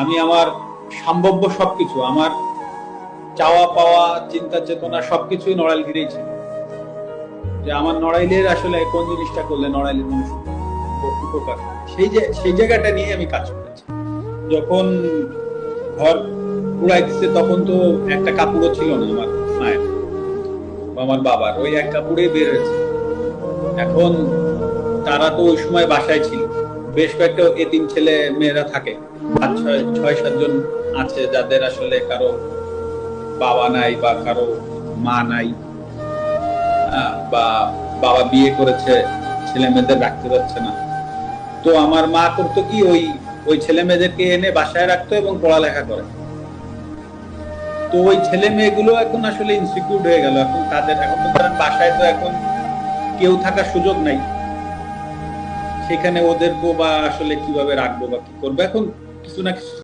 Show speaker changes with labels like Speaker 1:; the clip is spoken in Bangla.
Speaker 1: আমি আমার সম্ভাব্য সবকিছু, আমার চাওয়া পাওয়া চিন্তা চেতনা সবকিছুই নড়াইলগিরেই ছিল। যে আমার নড়াইলের আসলে কোন জিনিসটা করলে নড়াইলের মানুষ উপকার, সেই জায়গাটা নিয়ে আমি কাজ করেছি। যখন ঘর পুরাই দিচ্ছে তখন তো একটা কাপড়ও ছিল না আমার মায়ের বা আমার বাবার, ওই এক কাপড়ে বের হয়েছে। এখন তারা তো ওই সময় বাসায় ছিল, বেশ কয়েকটা এতিম ছেলে মেয়েরা থাকে, 5, 6, 7 জন আছে যাদের আসলে কারো বাবা নাই বা কারো মা নাই, বা বাবা বিয়ে করেছে, ছেলে মেয়েদের রাখতে পারছে না। তো আমার মা করতো কি, ওই ওই ছেলে মেয়েদেরকে এনে বাসায় রাখতো এবং পড়ালেখা করে। তো ওই ছেলে মেয়েগুলো এখন আসলে ইনসিকিউর হয়ে গেল। এখন তো ধরেন বাসায় তো এখন কেউ থাকার সুযোগ নাই, সেখানে ওদেরকে বা আসলে কিভাবে রাখবো বা কি করবো, এখন কিছু না কিছু